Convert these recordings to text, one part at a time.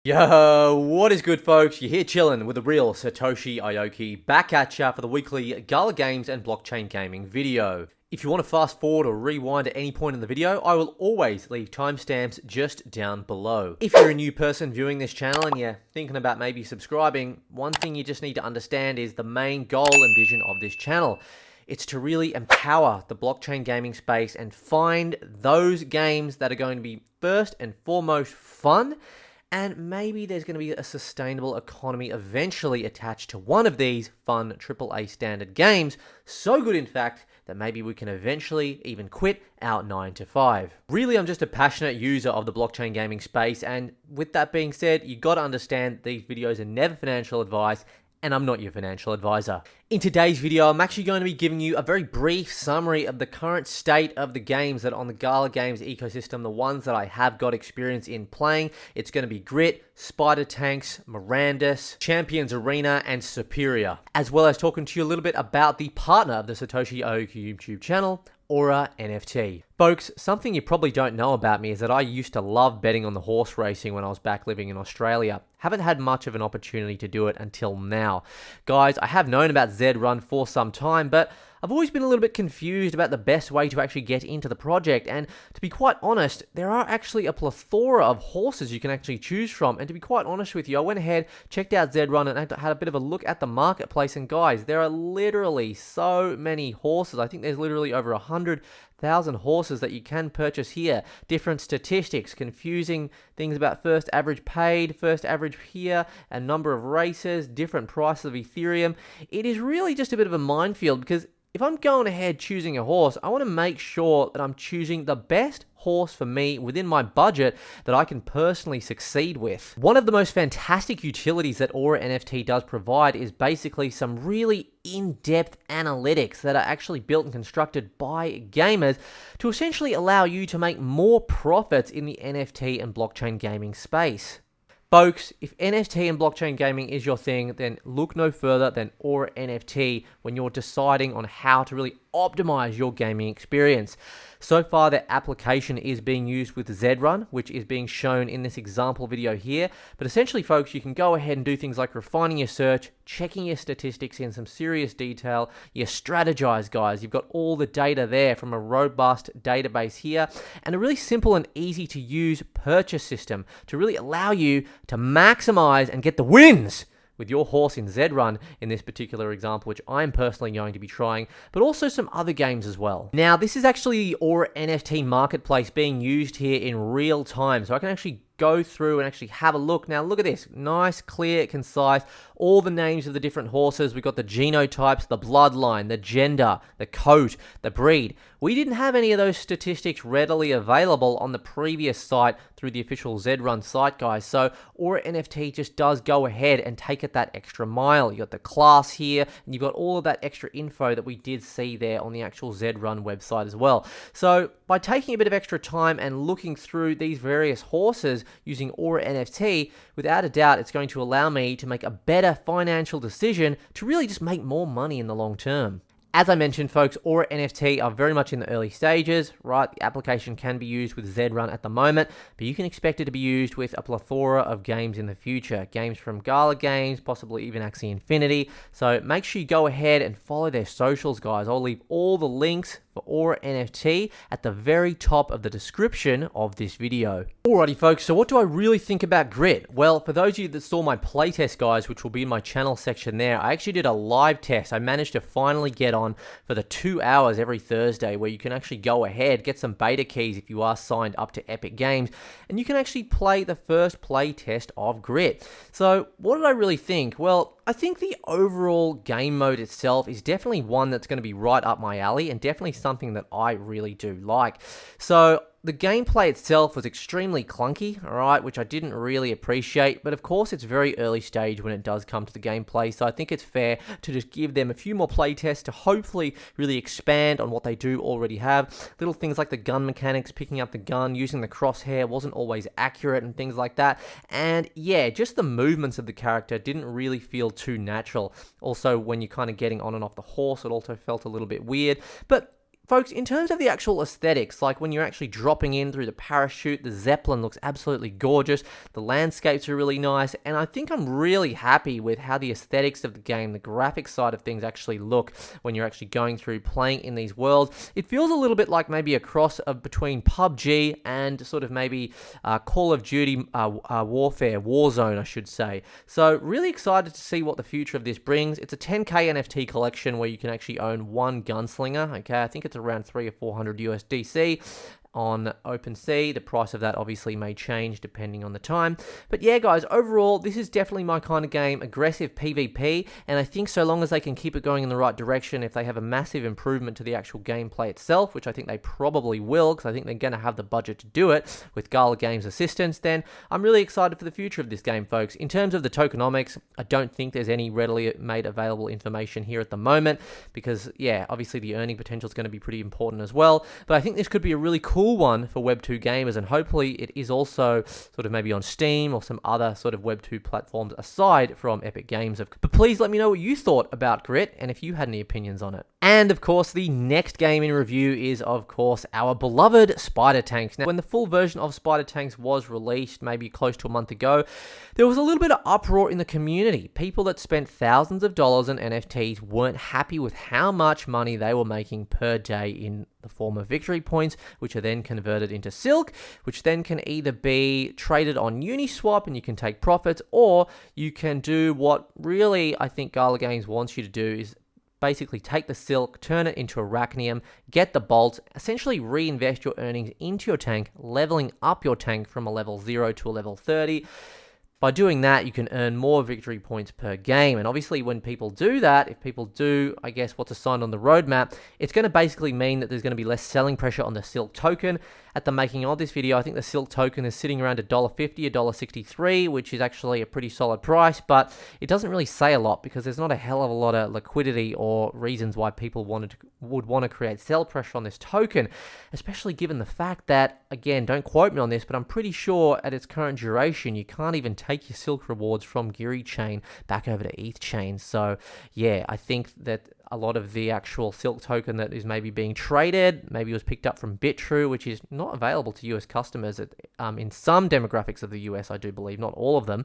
Yo, what is good, folks? You're here chilling with the real Satoshi Aoki, back at ya for the weekly Gala Games and blockchain gaming video. If you want to fast forward or rewind at any point in the video, I will always leave timestamps just down below. If you're a new person viewing this channel and you're thinking about maybe subscribing, one thing you just need to understand is the main goal and vision of this channel. It's to really empower the blockchain gaming space and find those games that are going to be first and foremost fun, and maybe there's going to be a sustainable economy eventually attached to one of these fun AAA standard games. So good, in fact, that maybe we can eventually even quit our 9 to 5. Really, I'm just a passionate user of the blockchain gaming space, and with that being said, you got to understand these videos are never financial advice, and I'm not your financial advisor. In today's video, I'm actually going to be giving you a very brief summary of the current state of the games that are on the Gala Games ecosystem, the ones that I have got experience in playing. It's going to be Grit, SpiderTanks, Mirandus, Champions Arena, and Superior, as well as talking to you a little bit about the partner of the Satoshi Aoki YouTube channel, Aura NFT. Folks, something you probably don't know about me is that I used to love betting on the horse racing when I was back living in Australia. Haven't had much of an opportunity to do it until now. Guys, I have known about Zed Run for some time, but I've always been a little bit confused about the best way to actually get into the project, and to be quite honest, there are actually a plethora of horses you can actually choose from, and to be quite honest with you, I went ahead, checked out Zed Run, and had a bit of a look at the marketplace, and guys, there are literally so many horses. I think there's literally over 100,000 horses that you can purchase here. Different statistics, confusing things about first average paid, first average here, and number of races, different prices of Ethereum. It is really just a bit of a minefield, because if I'm going ahead choosing a horse, I want to make sure that I'm choosing the best horse for me within my budget that I can personally succeed with. One of the most fantastic utilities that Aura NFT does provide is basically some really in-depth analytics that are actually built and constructed by gamers to essentially allow you to make more profits in the NFT and blockchain gaming space. Folks, if NFT and blockchain gaming is your thing, then look no further than Aura NFT when you're deciding on how to really optimize your gaming experience. So far, their application is being used with Zed Run, which is being shown in this example video here. But essentially, folks, you can go ahead and do things like refining your search, checking your statistics in some serious detail. You strategize, guys. You've got all the data there from a robust database here, and a really simple and easy to use purchase system to really allow you to maximize and get the wins with your horse in Zed Run in this particular example, which I'm personally going to be trying, but also some other games as well. Now, this is actually the Aura NFT marketplace being used here in real time, so I can actually go through and actually have a look. Now, look at this. Nice, clear, concise. All the names of the different horses. We've got the genotypes, the bloodline, the gender, the coat, the breed. We didn't have any of those statistics readily available on the previous site through the official Zed Run site, guys. So Aura NFT just does go ahead and take it that extra mile. You got the class here, and you've got all of that extra info that we did see there on the actual Zed Run website as well. So by taking a bit of extra time and looking through these various horses using Aura NFT, without a doubt, it's going to allow me to make a better financial decision to really just make more money in the long term. As I mentioned, folks, Aura NFT are very much in the early stages, right? The application can be used with Zed Run at the moment, but you can expect it to be used with a plethora of games in the future. Games from Gala Games, possibly even Axie Infinity. So make sure you go ahead and follow their socials, guys. I'll leave all the links for Aura NFT at the very top of the description of this video. Alrighty, folks, so what do I really think about Grit? Well, for those of you that saw my playtest, guys, which will be in my channel section there, I actually did a live test. I managed to finally get on for the 2 hours every Thursday where you can actually go ahead, get some beta keys if you are signed up to Epic Games, and you can actually play the first play test of Grit. So what did I really think? Well, I think the overall game mode itself is definitely one that's going to be right up my alley, and definitely something that I really do like. So the gameplay itself was extremely clunky, alright, which I didn't really appreciate, but of course it's very early stage when it does come to the gameplay, so I think it's fair to just give them a few more playtests to hopefully really expand on what they do already have. Little things like the gun mechanics, picking up the gun, using the crosshair wasn't always accurate and things like that, and yeah, just the movements of the character didn't really feel too natural. Also, when you're kind of getting on and off the horse, it also felt a little bit weird, but folks, in terms of the actual aesthetics, like when you're actually dropping in through the parachute, the Zeppelin looks absolutely gorgeous, the landscapes are really nice, and I think I'm really happy with how the aesthetics of the game, the graphics side of things actually look when you're actually going through playing in these worlds. It feels a little bit like maybe a cross of between PUBG and sort of maybe Call of Duty Warfare, Warzone, I should say. So really excited to see what the future of this brings. It's a 10k NFT collection where you can actually own one gunslinger. Okay, I think it's around 300 or 400 USDC on OpenSea. The price of that obviously may change depending on the time. But yeah, guys, overall, this is definitely my kind of game, aggressive PvP, and I think so long as they can keep it going in the right direction, if they have a massive improvement to the actual gameplay itself, which I think they probably will, because I think they're going to have the budget to do it with Gala Games' assistance, then I'm really excited for the future of this game, folks. In terms of the tokenomics, I don't think there's any readily made available information here at the moment, because, yeah, obviously the earning potential is going to be pretty important as well, but I think this could be a really cool one for Web2 gamers, and hopefully it is also sort of maybe on Steam or some other sort of Web2 platforms aside from Epic Games. But please let me know what you thought about Grit and if you had any opinions on it. And of course, the next game in review is of course our beloved SpiderTanks. Now, when the full version of SpiderTanks was released maybe close to a month ago, there was a little bit of uproar in the community. People that spent thousands of dollars on NFTs weren't happy with how much money they were making per day in the form of victory points, which are then converted into Silk, which then can either be traded on Uniswap and you can take profits, or you can do what really I think Gala Games wants you to do, is basically take the Silk, turn it into Arachnium, get the bolts, essentially reinvest your earnings into your tank, leveling up your tank from a level 0 to a level 30. By doing that, you can earn more victory points per game. And obviously, when people do that, if people do, I guess, what's assigned on the roadmap, it's going to basically mean that there's going to be less selling pressure on the Silk token. At the making of this video, I think the Silk token is sitting around $1.50, $1.63, which is actually a pretty solid price, but it doesn't really say a lot because there's not a hell of a lot of liquidity or reasons why people would want to create sell pressure on this token, especially given the fact that, again, don't quote me on this, but I'm pretty sure at its current duration, you can't even take your Silk rewards from Geary Chain back over to ETH Chain. So yeah, I think that a lot of the actual Silk token that is maybe being traded, maybe was picked up from BitTrue, which is not available to US customers in some demographics of the US, I do believe, not all of them.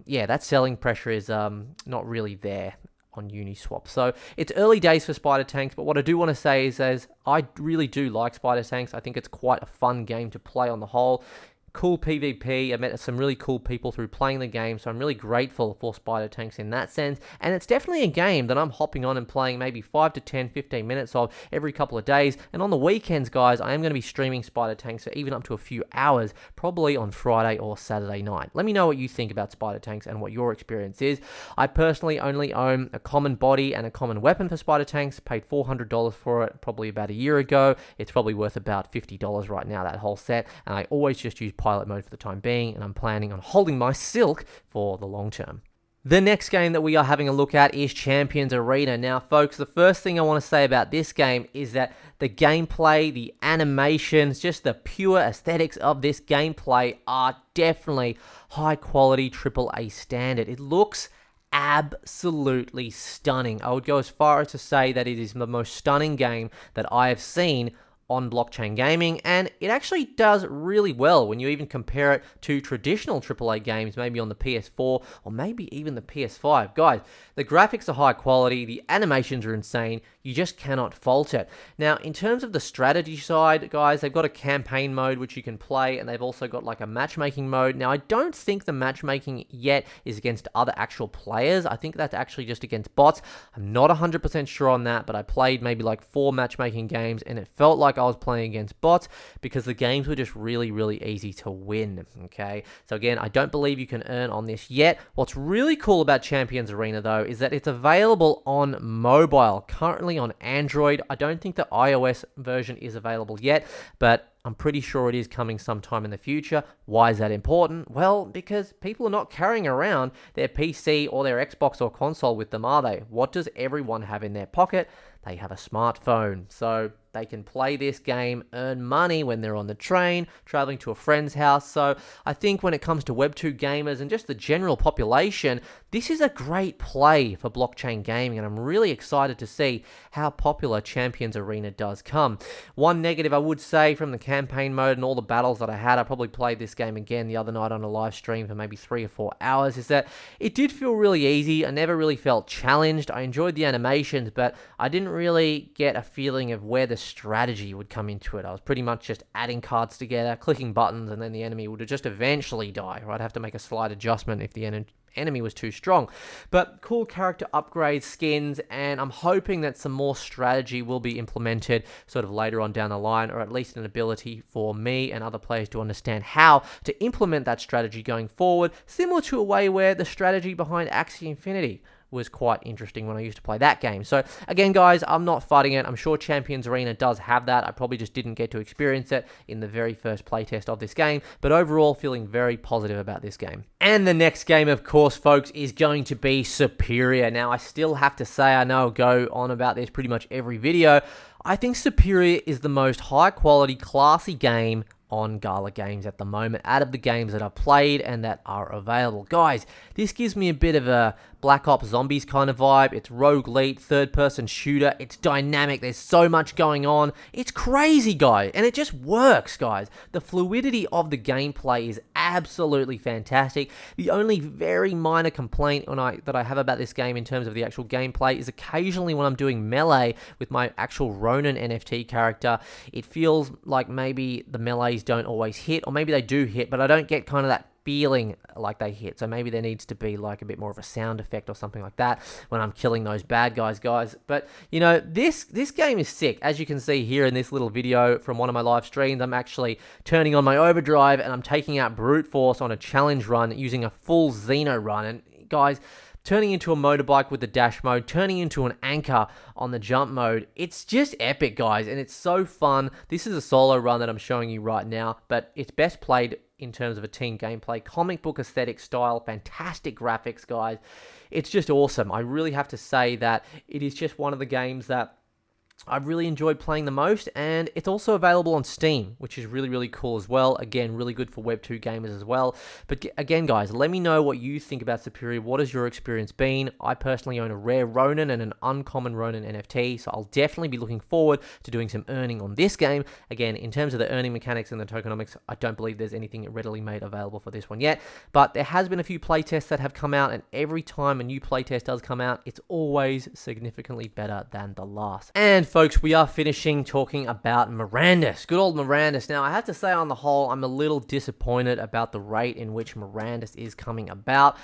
Yeah, that selling pressure is not really there on Uniswap. So it's early days for SpiderTanks, but what I do want to say is I really do like SpiderTanks. I think it's quite a fun game to play on the whole. Cool PvP. I met some really cool people through playing the game, so I'm really grateful for SpiderTanks in that sense. And it's definitely a game that I'm hopping on and playing maybe 5 to 10, 15 minutes of every couple of days. And on the weekends, guys, I am going to be streaming SpiderTanks for even up to a few hours, probably on Friday or Saturday night. Let me know what you think about SpiderTanks and what your experience is. I personally only own a common body and a common weapon for SpiderTanks. Paid $400 for it probably about a year ago. It's probably worth about $50 right now, that whole set. And I always just use pilot mode for the time being, and I'm planning on holding my Silk for the long term. The next game that we are having a look at is Champions Arena. Now, folks, the first thing I want to say about this game is that the gameplay, the animations, just the pure aesthetics of this gameplay are definitely high quality AAA standard. It looks absolutely stunning. I would go as far as to say that it is the most stunning game that I have seen on blockchain gaming, and it actually does really well when you even compare it to traditional AAA games, maybe on the PS4 or maybe even the PS5. Guys, the graphics are high quality, the animations are insane, you just cannot fault it. Now, in terms of the strategy side, guys, they've got a campaign mode which you can play, and they've also got like a matchmaking mode. Now, I don't think the matchmaking yet is against other actual players. I think that's actually just against bots. I'm not 100% sure on that, but I played maybe like 4 matchmaking games, and it felt like I was playing against bots because the games were just really, really easy to win, okay? So again, I don't believe you can earn on this yet. What's really cool about Champions Arena, though, is that it's available on mobile, currently on Android. I don't think the iOS version is available yet, but I'm pretty sure it is coming sometime in the future. Why is that important? Well, because people are not carrying around their PC or their Xbox or console with them, are they? What does everyone have in their pocket? They have a smartphone. So they can play this game, earn money when they're on the train, traveling to a friend's house. So I think when it comes to Web 2 gamers and just the general population, this is a great play for blockchain gaming, and I'm really excited to see how popular Champions Arena does come. One negative I would say from the campaign mode and all the battles that I had, I probably played this game again the other night on a live stream for maybe 3 or 4 hours, is that it did feel really easy. I never really felt challenged. I enjoyed the animations, but I didn't really get a feeling of where the strategy would come into it. I was pretty much just adding cards together, clicking buttons, and then the enemy would just eventually die, or I'd have to make a slight adjustment if the enemy was too strong. But cool character upgrades, skins, and I'm hoping that some more strategy will be implemented sort of later on down the line, or at least an ability for me and other players to understand how to implement that strategy going forward, similar to a way where the strategy behind Axie Infinity was quite interesting when I used to play that game. So again, guys, I'm not fighting it. I'm sure Champions Arena does have that. I probably just didn't get to experience it in the very first playtest of this game, but overall feeling very positive about this game. And the next game, of course, folks, is going to be Superior. Now, I still have to say, I know I go on about this pretty much every video, I think Superior is the most high quality, classy game on Gala Games at the moment, out of the games that I've played and that are available. Guys, this gives me a bit of a Black Ops Zombies kind of vibe. It's roguelite, third-person shooter. It's dynamic. There's so much going on. It's crazy, guys, and it just works, guys. The fluidity of the gameplay is absolutely fantastic. The only very minor complaint that I have about this game in terms of the actual gameplay is occasionally when I'm doing melee with my actual Ronin NFT character, it feels like maybe the melees don't always hit, or maybe they do hit, but I don't get kind of that feeling like they hit. So maybe there needs to be like a bit more of a sound effect or something like that when I'm killing those bad guys. But you know, this game is sick. As you can see here in this little video from one of my live streams, I'm actually turning on my overdrive and I'm taking out brute force on a challenge run using a full Xeno run. And guys, turning into a motorbike with the dash mode, turning into an anchor on the jump mode. It's just epic, guys, and it's so fun. This is a solo run that I'm showing you right now, but it's best played in terms of a team gameplay, comic book aesthetic style, fantastic graphics, guys. It's just awesome. I really have to say that it is just one of the games that I've really enjoyed playing the most, and it's also available on Steam, which is really, really cool as well. Again, really good for Web 2 gamers as well. But again, guys, let me know what you think about Superior. What has your experience been? I personally own a rare Ronin and an uncommon Ronin NFT, so I'll definitely be looking forward to doing some earning on this game. Again, in terms of the earning mechanics and the tokenomics, I don't believe there's anything readily made available for this one yet, but there has been a few playtests that have come out, and every time a new playtest does come out, it's always significantly better than the last. And folks, we are finishing talking about Mirandus. Good old Mirandus. Now, I have to say, on the whole, I'm a little disappointed about the rate in which Mirandus is coming about.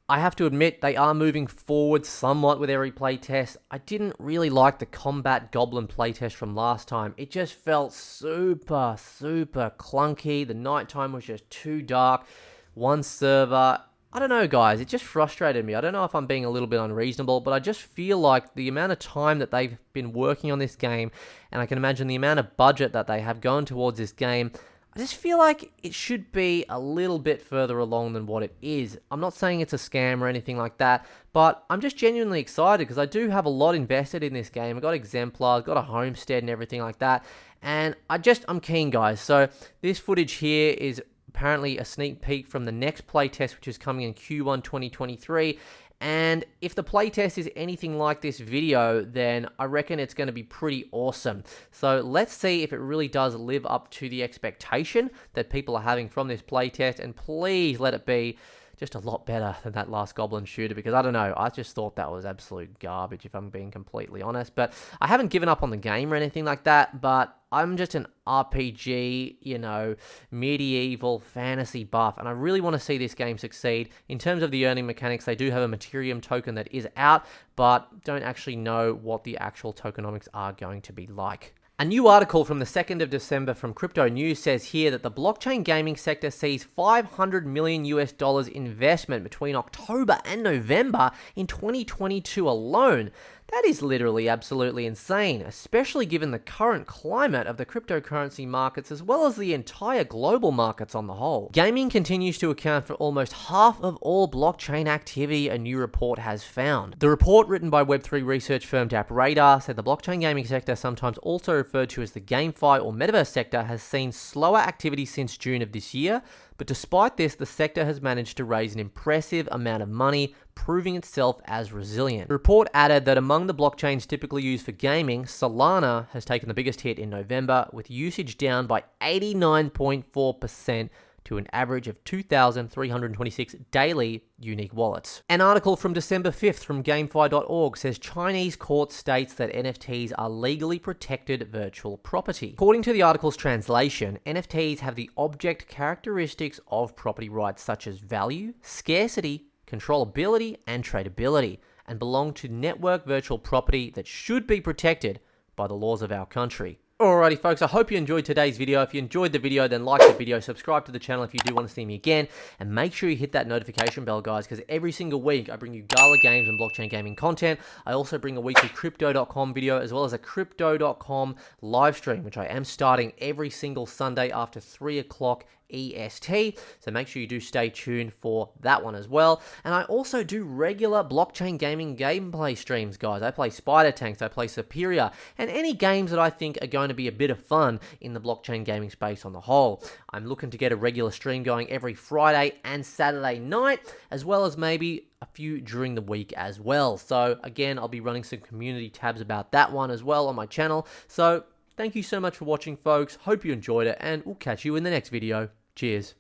I have to admit, they are moving forward somewhat with every playtest. I didn't really like the Combat Goblin playtest from last time. It just felt super, super clunky. The nighttime was just too dark. One server, I don't know, guys, it just frustrated me. I don't know if I'm being a little bit unreasonable, but I just feel like the amount of time that they've been working on this game, and I can imagine the amount of budget that they have gone towards this game, I just feel like it should be a little bit further along than what it is. I'm not saying it's a scam or anything like that, but I'm just genuinely excited because I do have a lot invested in this game. I've got exemplars, got a homestead and everything like that, and I'm keen, guys. So this footage here is apparently a sneak peek from the next playtest, which is coming in Q1 2023. And if the playtest is anything like this video, then I reckon it's going to be pretty awesome. So let's see if it really does live up to the expectation that people are having from this playtest. And please let it be just a lot better than that last Goblin shooter, because I don't know, I just thought that was absolute garbage, if I'm being completely honest. But I haven't given up on the game or anything like that, but I'm just an RPG, you know, medieval fantasy buff, and I really want to see this game succeed. In terms of the earning mechanics, they do have a Materium token that is out, but don't actually know what the actual tokenomics are going to be like. A new article from the 2nd of December from Crypto News says here that the blockchain gaming sector sees $500 million investment between October and November in 2022 alone. That is literally absolutely insane, especially given the current climate of the cryptocurrency markets as well as the entire global markets on the whole. Gaming continues to account for almost half of all blockchain activity, a new report has found. The report, written by Web3 research firm DappRadar, said the blockchain gaming sector, sometimes also referred to as the GameFi or metaverse sector, has seen slower activity since June of this year, but despite this, the sector has managed to raise an impressive amount of money, proving itself as resilient. The report added that among the blockchains typically used for gaming, Solana has taken the biggest hit in November, with usage down by 89.4% to an average of 2,326 daily unique wallets. An article from December 5th from GameFi.org says Chinese court states that NFTs are legally protected virtual property. According to the article's translation, NFTs have the object characteristics of property rights such as value, scarcity, controllability, and tradability, and belong to network virtual property that should be protected by the laws of our country. Alrighty folks, I hope you enjoyed today's video. If you enjoyed the video, then like the video, subscribe to the channel if you do want to see me again, and make sure you hit that notification bell, guys, because every single week I bring you Gala games and blockchain gaming content. I also bring a weekly Crypto.com video as well as a Crypto.com live stream, which I am starting every single Sunday after 3 o'clock EST, so make sure you do stay tuned for that one as well. And I also do regular blockchain gaming gameplay streams, guys. I play SpiderTanks, I play Superior, and any games that I think are going to be a bit of fun in the blockchain gaming space on the whole. I'm looking to get a regular stream going every Friday and Saturday night, as well as maybe a few during the week as well. So again, I'll be running some community tabs about that one as well on my channel. So thank you so much for watching, folks. Hope you enjoyed it, and we'll catch you in the next video. Cheers.